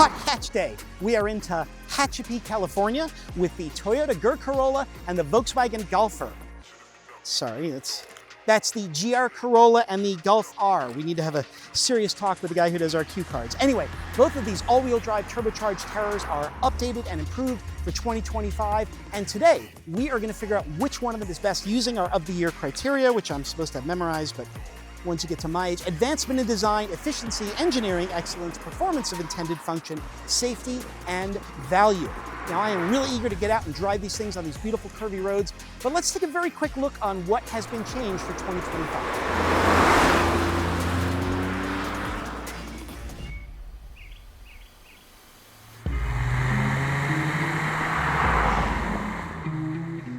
Hot Hatch Day. We are into Hatchback, California with the Toyota GR Corolla and the Volkswagen Golfer. Sorry, that's the GR Corolla and the Golf R. We need to have a serious talk with the guy who does our cue cards. Anyway, both of these all-wheel drive turbocharged terrors are updated and improved for 2025. And today, we are going to figure out which one of them is best using our of the year criteria, which I'm supposed to have memorized, but once you get to my age: advancement in design, efficiency, engineering, excellence, performance of intended function, safety, and value. Now, I am really eager to get out and drive these things on these beautiful curvy roads, but let's take a very quick look on what has been changed for 2025.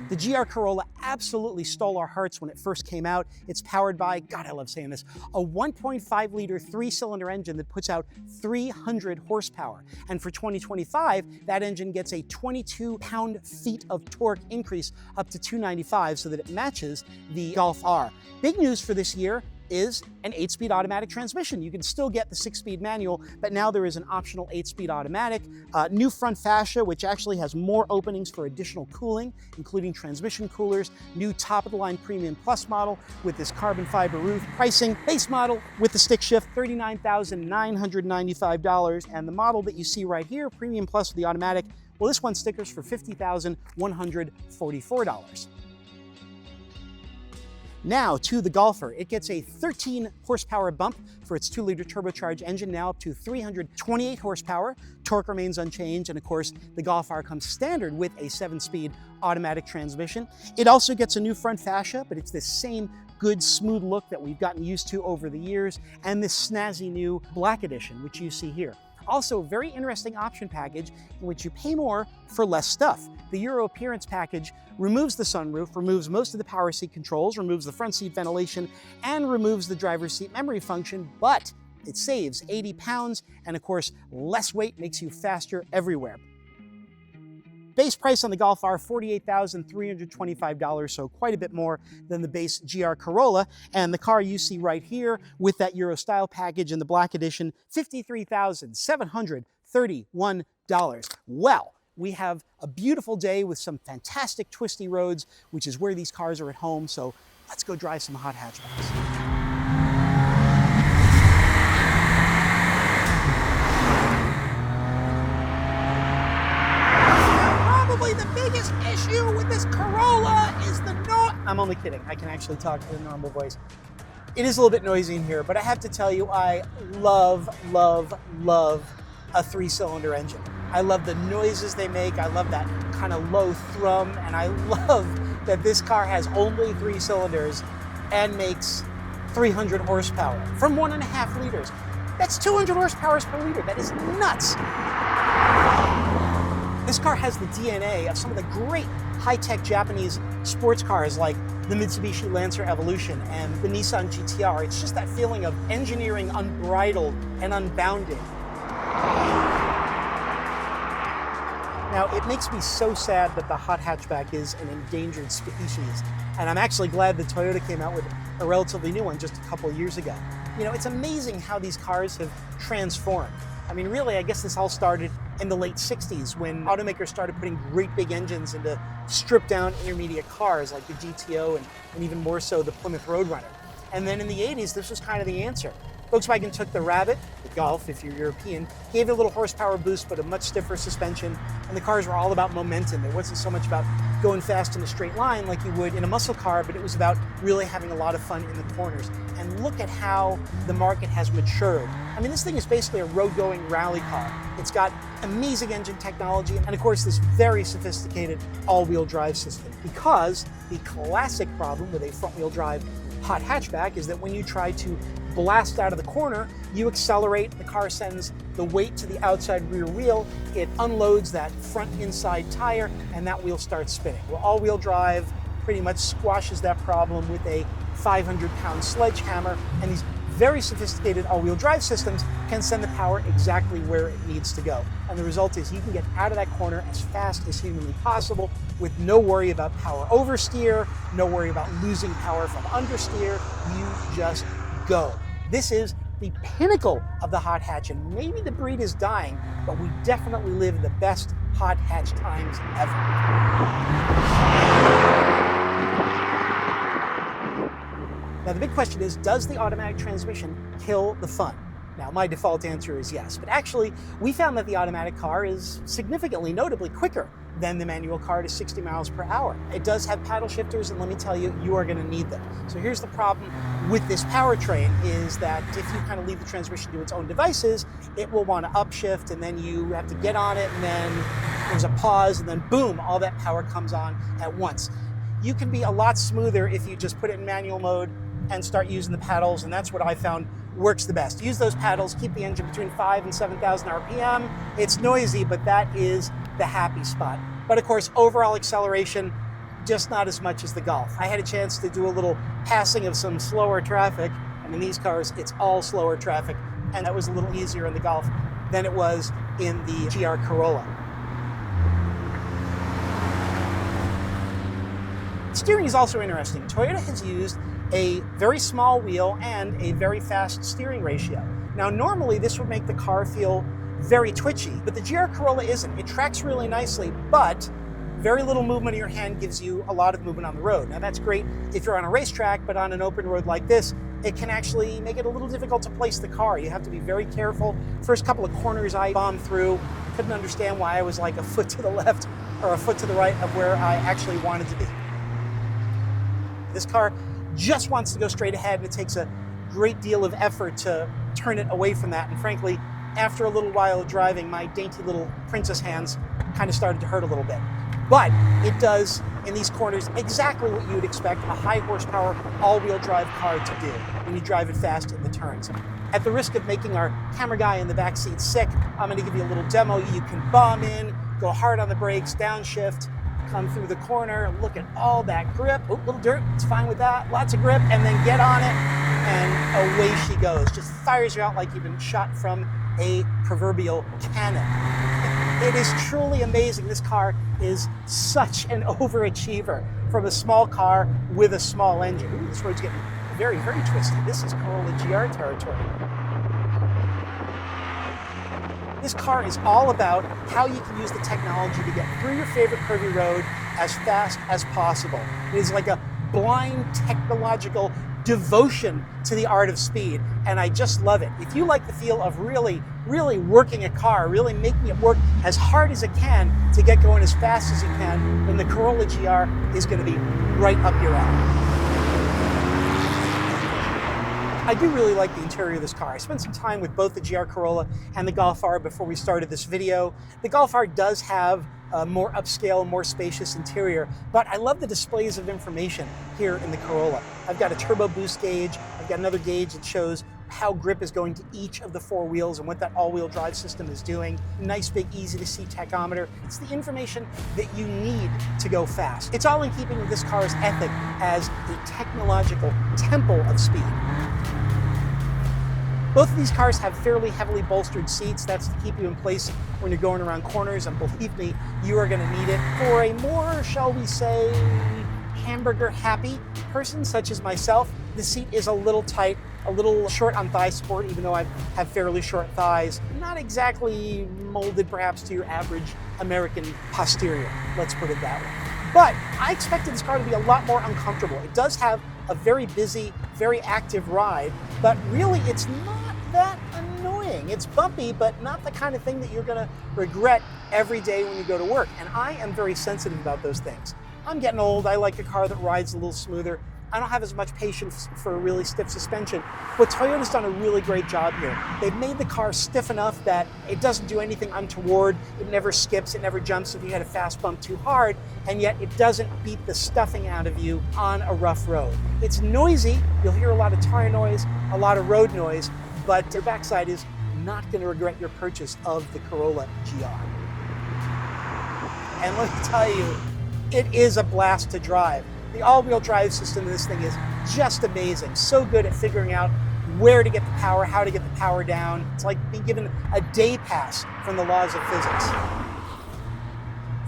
The GR Corolla absolutely stole our hearts when it first came out. It's powered by, God, I love saying this, a 1.5 liter three-cylinder engine that puts out 300 horsepower. And for 2025, that engine gets a 22 pound-feet of torque increase up to 295 so that it matches the Golf R. Big news for this year is an 8-speed automatic transmission. You can still get the 6-speed manual, but now there is an optional 8-speed automatic. New front fascia, which actually has more openings for additional cooling, including transmission coolers. New top-of-the-line Premium Plus model with this carbon fiber roof. Pricing: base model with the stick shift, $39,995. And the model that you see right here, Premium Plus with the automatic, well, this one stickers for $50,144. Now to the Golfer. It gets a 13 horsepower bump for its 2-liter turbocharged engine, now up to 328 horsepower. Torque remains unchanged, and of course, the Golf R comes standard with a 7-speed automatic transmission. It also gets a new front fascia, but it's this same good, smooth look that we've gotten used to over the years, and this snazzy new black edition, which you see here. Also, a very interesting option package in which you pay more for less stuff. The Euro Appearance package removes the sunroof, removes most of the power seat controls, removes the front seat ventilation, and removes the driver's seat memory function, but it saves 80 pounds, and of course, less weight makes you faster everywhere. Base price on the Golf R, $48,325, so quite a bit more than the base GR Corolla. And the car you see right here with that Euro style package in the black edition, $53,731. Well, we have a beautiful day with some fantastic twisty roads, which is where these cars are at home. So let's go drive some hot hatchbacks. The biggest issue with this Corolla is the noise. I'm only kidding. I can actually talk in a normal voice. It is a little bit noisy in here, but I have to tell you, I love, love, love a 3-cylinder engine. I love the noises they make. I love that kind of low thrum, and I love that this car has only 3 cylinders and makes 300 horsepower from 1.5 liters. That's 200 horsepower per liter. That is nuts. This car has the DNA of some of the great high-tech Japanese sports cars like the Mitsubishi Lancer Evolution and the Nissan GTR. It's just that feeling of engineering unbridled and unbounded. Now, it makes me so sad that the hot hatchback is an endangered species, and I'm actually glad that Toyota came out with a relatively new one just a couple years ago. You know, it's amazing how these cars have transformed. I mean, really, I guess this all started in the late 60s when automakers started putting great big engines into stripped-down intermediate cars like the GTO and even more so the Plymouth Roadrunner. And then in the 80s, this was kind of the answer. Volkswagen took the Rabbit, the Golf if you're European, gave it a little horsepower boost but a much stiffer suspension, and the cars were all about momentum. It wasn't so much about going fast in a straight line like you would in a muscle car, but it was about really having a lot of fun in the corners. And look at how the market has matured. I mean, this thing is basically a road-going rally car. It's got amazing engine technology and, of course, this very sophisticated all-wheel drive system. Because the classic problem with a front-wheel drive hot hatchback is that when you try to blast out of the corner, you accelerate, the car sends the weight to the outside rear wheel, it unloads that front inside tire, and that wheel starts spinning. Well, all-wheel drive pretty much squashes that problem with a 500-pound sledgehammer, and these very sophisticated all-wheel drive systems can send the power exactly where it needs to go. And the result is you can get out of that corner as fast as humanly possible with no worry about power oversteer, no worry about losing power from understeer. You just go. This is the pinnacle of the hot hatch, and maybe the breed is dying, but we definitely live the best hot hatch times ever. Now the big question is, does the automatic transmission kill the fun? Now my default answer is yes, but actually we found that the automatic car is significantly, notably quicker than the manual car to 60 miles per hour. It does have paddle shifters, and let me tell you, you are going to need them. So here's the problem with this powertrain is that if you kind of leave the transmission to its own devices, it will want to upshift, and then you have to get on it, and then there's a pause, and then boom, all that power comes on at once. You can be a lot smoother if you just put it in manual mode and start using the paddles, and that's what I found works the best. Use those paddles, keep the engine between 5,000 and 7,000 RPM. It's noisy, but that is the happy spot. But of course, overall acceleration, just not as much as the Golf. I had a chance to do a little passing of some slower traffic, and in these cars, it's all slower traffic, and that was a little easier in the Golf than it was in the GR Corolla. Steering is also interesting. Toyota has used a very small wheel and a very fast steering ratio. Now normally this would make the car feel very twitchy, but the GR Corolla isn't. It tracks really nicely, but very little movement of your hand gives you a lot of movement on the road. Now that's great if you're on a racetrack, but on an open road like this, it can actually make it a little difficult to place the car. You have to be very careful. First couple of corners I bombed through, couldn't understand why I was like a foot to the left or a foot to the right of where I actually wanted to be. This car just wants to go straight ahead, and it takes a great deal of effort to turn it away from that. And frankly, after a little while of driving, my dainty little princess hands kind of started to hurt a little bit. But it does, in these corners, exactly what you would expect a high horsepower all-wheel drive car to do when you drive it fast in the turns. At the risk of making our camera guy in the back seat sick, I'm going to give you a little demo. You can bomb in, go hard on the brakes, downshift, come through the corner, look at all that grip. Oh, little dirt, it's fine with that. Lots of grip, and then get on it, and away she goes. Just fires you out like you've been shot from a proverbial cannon. It is truly amazing. This car is such an overachiever from a small car with a small engine. Ooh, this road's getting very, very twisted. This is Corolla GR territory. This car is all about how you can use the technology to get through your favorite curvy road as fast as possible. It is like a blind technological devotion to the art of speed, and I just love it. If you like the feel of really, really working a car, really making it work as hard as it can to get going as fast as you can, then the Corolla GR is going to be right up your alley. I do really like the interior of this car. I spent some time with both the GR Corolla and the Golf R before we started this video. The Golf R does have a more upscale, more spacious interior, but I love the displays of information here in the Corolla. I've got a turbo boost gauge. I've got another gauge that shows how grip is going to each of the four wheels and what that all-wheel drive system is doing. Nice, big, easy-to-see tachometer. It's the information that you need to go fast. It's all in keeping with this car's ethic as a technological temple of speed. Both of these cars have fairly heavily bolstered seats. That's to keep you in place when you're going around corners, and believe me, you are going to need it. For a more, shall we say, hamburger-happy person such as myself, the seat is a little tight, a little short on thigh support, even though I have fairly short thighs. Not exactly molded, perhaps, to your average American posterior, let's put it that way. But I expected this car to be a lot more uncomfortable. It does have a very busy, very active ride, but really it's not that annoying. It's bumpy, but not the kind of thing that you're going to regret every day when you go to work. And I am very sensitive about those things. I'm getting old. I like a car that rides a little smoother. I don't have as much patience for a really stiff suspension, but Toyota's done a really great job here. They've made the car stiff enough that it doesn't do anything untoward. It never skips, it never jumps if you hit a fast bump too hard, and yet it doesn't beat the stuffing out of you on a rough road. It's noisy. You'll hear a lot of tire noise, a lot of road noise, but your backside is not going to regret your purchase of the Corolla GR. And let me tell you, it is a blast to drive. The all-wheel drive system of this thing is just amazing. So good at figuring out where to get the power, how to get the power down. It's like being given a day pass from the laws of physics.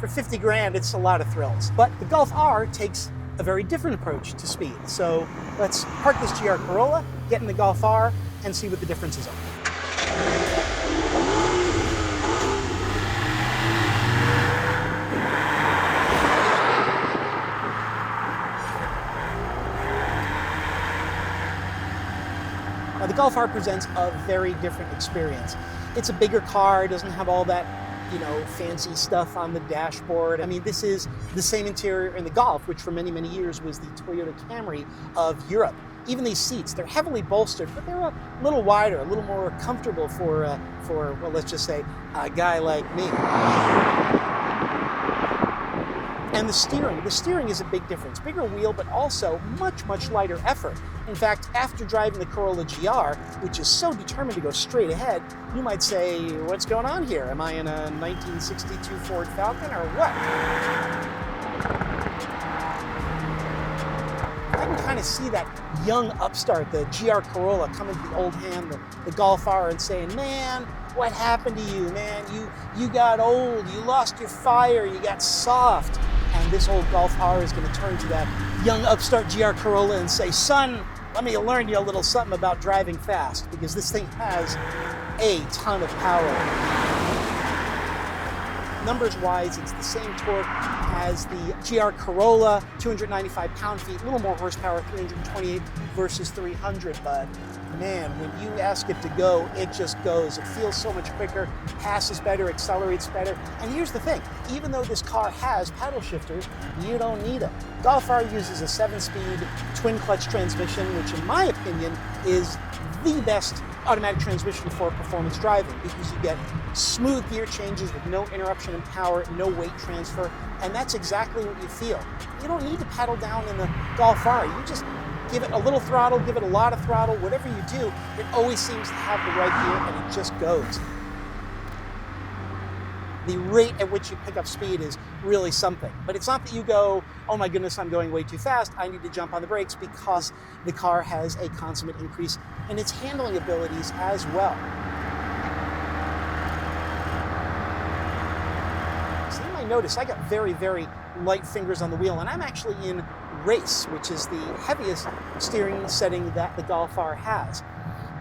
For 50 grand, it's a lot of thrills. But the Golf R takes a very different approach to speed. So let's park this GR Corolla, get in the Golf R, and see what the differences are. Now, the Golf R presents a very different experience. It's a bigger car, doesn't have all that, fancy stuff on the dashboard. I mean, this is the same interior in the Golf, which for many, many years was the Toyota Camry of Europe. Even these seats, they're heavily bolstered, but they're a little wider, a little more comfortable for well, let's just say, a guy like me. And the steering is a big difference. Bigger wheel, but also much, much lighter effort. In fact, after driving the Corolla GR, which is so determined to go straight ahead, you might say, what's going on here? Am I in a 1962 Ford Falcon or what? I can kind of see that young upstart, the GR Corolla, coming to the old hand, the Golf R, and saying, man, what happened to you, man? You got old, you lost your fire, you got soft. And this old Golf R is going to turn to that young upstart GR Corolla and say, son, let me learn you a little something about driving fast, because this thing has a ton of power. Numbers-wise, it's the same torque as the GR Corolla, 295 pound-feet, a little more horsepower, 328 versus 300, but man, when you ask it to go, it just goes. It feels so much quicker, passes better, accelerates better. And here's the thing, even though this car has paddle shifters, you don't need them. Golf R uses a 7-speed twin-clutch transmission, which in my opinion is the best automatic transmission for performance driving, because you get smooth gear changes with no interruption in power, no weight transfer, and that's exactly what you feel. You don't need to paddle down in the Golf R. You just give it a little throttle, give it a lot of throttle, whatever you do, it always seems to have the right gear and it just goes. The rate at which you pick up speed is really something. But it's not that you go, oh my goodness, I'm going way too fast, I need to jump on the brakes, because the car has a consummate increase in its handling abilities as well. So you might notice I got very, very light fingers on the wheel, and I'm actually in race, which is the heaviest steering setting that the Golf R has.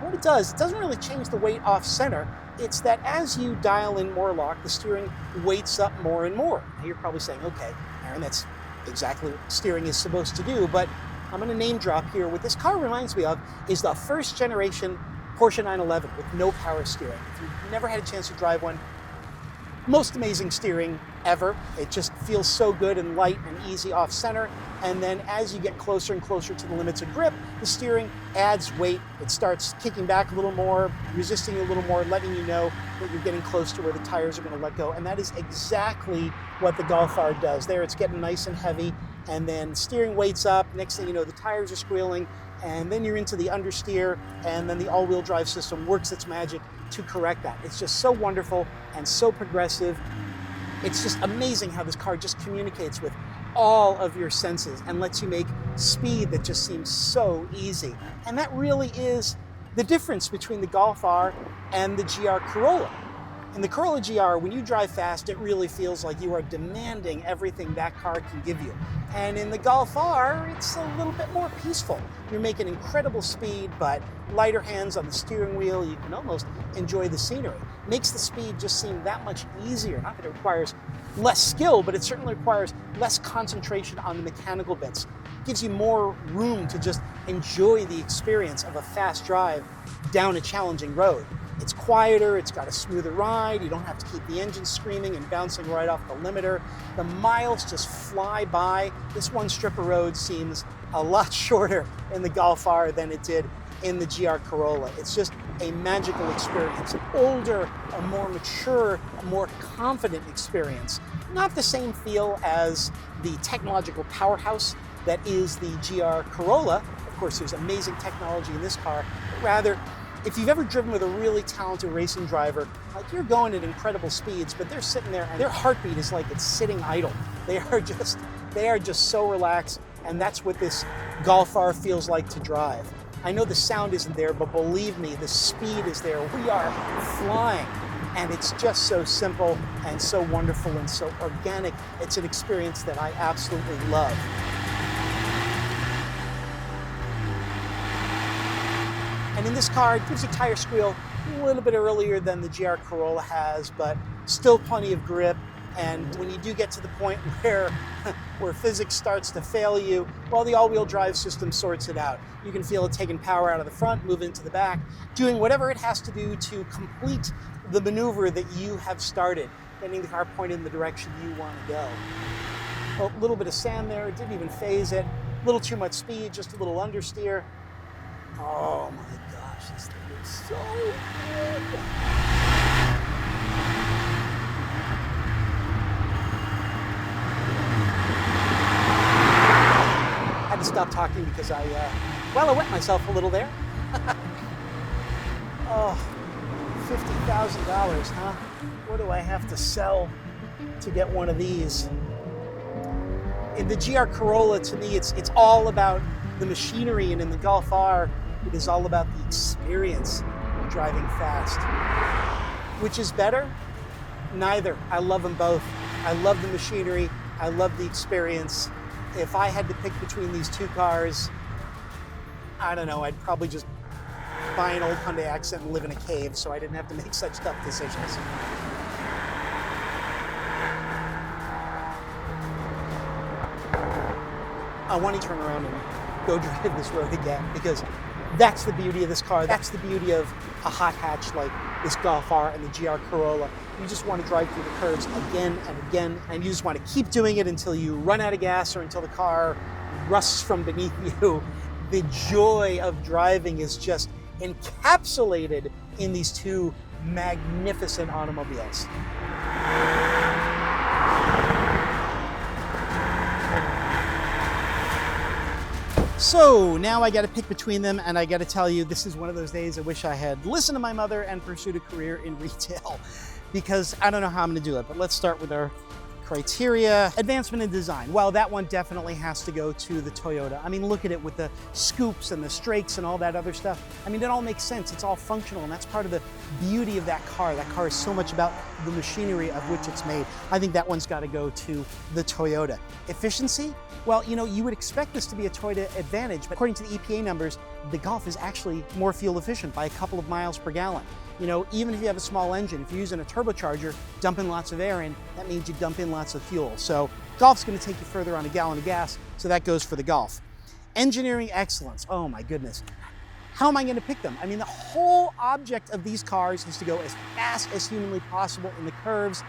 What it doesn't really change the weight off center. It's that as you dial in more lock, the steering weights up more and more. Now you're probably saying, okay, Aaron, that's exactly what steering is supposed to do, but I'm going to name drop here. What this car reminds me of is the first generation Porsche 911 with no power steering. If you've never had a chance to drive one, most amazing steering ever. It just feels so good and light and easy off center. And then as you get closer and closer to the limits of grip, the steering adds weight. It starts kicking back a little more, resisting a little more, letting you know that you're getting close to where the tires are going to let go. And that is exactly what the Golf R does. There, it's getting nice and heavy, and then steering weights up. Next thing you know, the tires are squealing, and then you're into the understeer, and then the all-wheel drive system works its magic to correct that. It's just so wonderful and so progressive. It's just amazing how this car just communicates with all of your senses and lets you make speed that just seems so easy. And that really is the difference between the Golf R and the GR Corolla. In the Corolla GR, when you drive fast, it really feels like you are demanding everything that car can give you. And in the Golf R, it's a little bit more peaceful. You're making incredible speed, but lighter hands on the steering wheel, you can almost enjoy the scenery. Makes the speed just seem that much easier. Not that it requires less skill, but it certainly requires less concentration on the mechanical bits. It gives you more room to just enjoy the experience of a fast drive down a challenging road. It's quieter, it's got a smoother ride, you don't have to keep the engine screaming and bouncing right off the limiter. The miles just fly by. This one strip of road seems a lot shorter in the Golf R than it did in the GR Corolla. It's just a magical experience, an older, a more mature, a more confident experience. Not the same feel as the technological powerhouse that is the GR Corolla. Of course, there's amazing technology in this car, but rather, if you've ever driven with a really talented racing driver, like you're going at incredible speeds, but they're sitting there and their heartbeat is like it's sitting idle. They are just so relaxed, and that's what this Golf R feels like to drive. I know the sound isn't there, but believe me, the speed is there. We are flying, and it's just so simple and so wonderful and so organic. It's an experience that I absolutely love. And in this car, it gives you tire squeal a little bit earlier than the GR Corolla has, but still plenty of grip. And when you do get to the point where physics starts to fail you, well, the all-wheel drive system sorts it out. You can feel it taking power out of the front, move into the back, doing whatever it has to do to complete the maneuver that you have started, getting the car pointed in the direction you want to go. Well, a little bit of sand there, it didn't even phase it. A little too much speed, just a little understeer. Oh my gosh, this thing is so good. Had to stop talking because I wet myself a little there. Oh, $50,000, huh? What do I have to sell to get one of these? In the GR Corolla, to me, it's all about the machinery, and in the Golf R, it is all about the experience of driving fast. Which is better? Neither. I love them both. I love the machinery. I love the experience. If I had to pick between these two cars, I don't know, I'd probably just buy an old Hyundai Accent and live in a cave so I didn't have to make such tough decisions. I want to turn around and go drive this road again, because that's the beauty of this car. That's the beauty of a hot hatch like this Golf R and the GR Corolla. You just want to drive through the curves again and again, and you just want to keep doing it until you run out of gas or until the car rusts from beneath you. The joy of driving is just encapsulated in these two magnificent automobiles. So now I got to pick between them, and I got to tell you, this is one of those days I wish I had listened to my mother and pursued a career in retail, because I don't know how I'm going to do it. But let's start with our criteria. Advancement in design. Well, that one definitely has to go to the Toyota. I mean, look at it with the scoops and the strakes and all that other stuff. I mean, it all makes sense. It's all functional, and that's part of the beauty of that car. That car is so much about the machinery of which it's made. I think that one's got to go to the Toyota. Efficiency? Well, you know, you would expect this to be a Toyota Advantage, but according to the EPA numbers, the Golf is actually more fuel efficient by a couple of miles per gallon. You know, even if you have a small engine, if you're using a turbocharger, dumping lots of air in, that means you dump in lots of fuel. So Golf's going to take you further on a gallon of gas, so that goes for the Golf. Engineering excellence. Oh my goodness. How am I going to pick them? I mean, the whole object of these cars is to go as fast as humanly possible in the curves,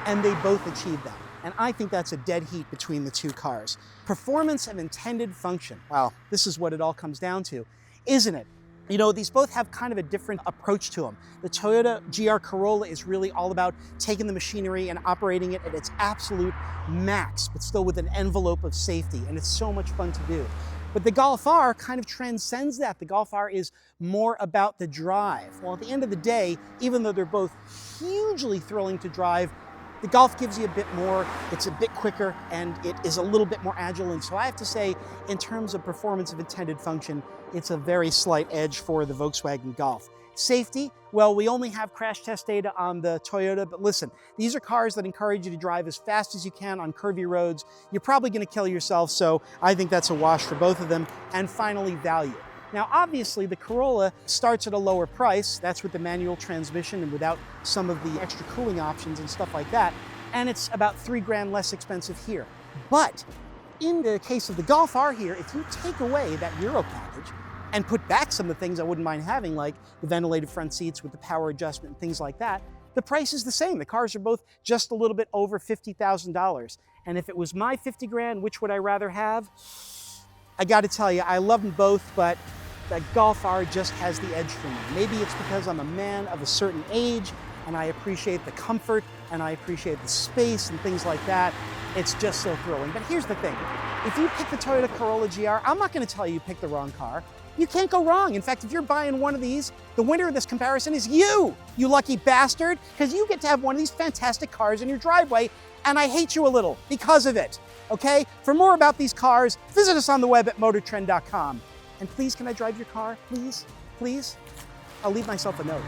and they both achieve that. And I think that's a dead heat between the two cars. Performance and intended function. Wow, this is what it all comes down to, isn't it? You know, these both have kind of a different approach to them. The Toyota GR Corolla is really all about taking the machinery and operating it at its absolute max, but still with an envelope of safety, and it's so much fun to do. But the Golf R kind of transcends that. The Golf R is more about the drive. Well, at the end of the day, even though they're both hugely thrilling to drive, the Golf gives you a bit more, it's a bit quicker, and it is a little bit more agile. And so I have to say, in terms of performance of intended function, it's a very slight edge for the Volkswagen Golf. Safety, well, we only have crash test data on the Toyota, but listen, these are cars that encourage you to drive as fast as you can on curvy roads. You're probably going to kill yourself, so I think that's a wash for both of them. And finally, value. Now, obviously, the Corolla starts at a lower price. That's with the manual transmission and without some of the extra cooling options and stuff like that. And it's about $3,000 less expensive here. But in the case of the Golf R here, if you take away that Euro package and put back some of the things I wouldn't mind having, like the ventilated front seats with the power adjustment and things like that, the price is the same. The cars are both just a little bit over $50,000. And if it was my 50 grand, which would I rather have? I got to tell you, I love them both, but the Golf R just has the edge for me. Maybe it's because I'm a man of a certain age and I appreciate the comfort and I appreciate the space and things like that. It's just so thrilling. But here's the thing. If you pick the Toyota Corolla GR, I'm not going to tell you pick the wrong car. You can't go wrong. In fact, if you're buying one of these, the winner of this comparison is you lucky bastard, because you get to have one of these fantastic cars in your driveway, and I hate you a little because of it, okay? For more about these cars, visit us on the web at MotorTrend.com. And please, can I drive your car? Please? Please? I'll leave myself a note.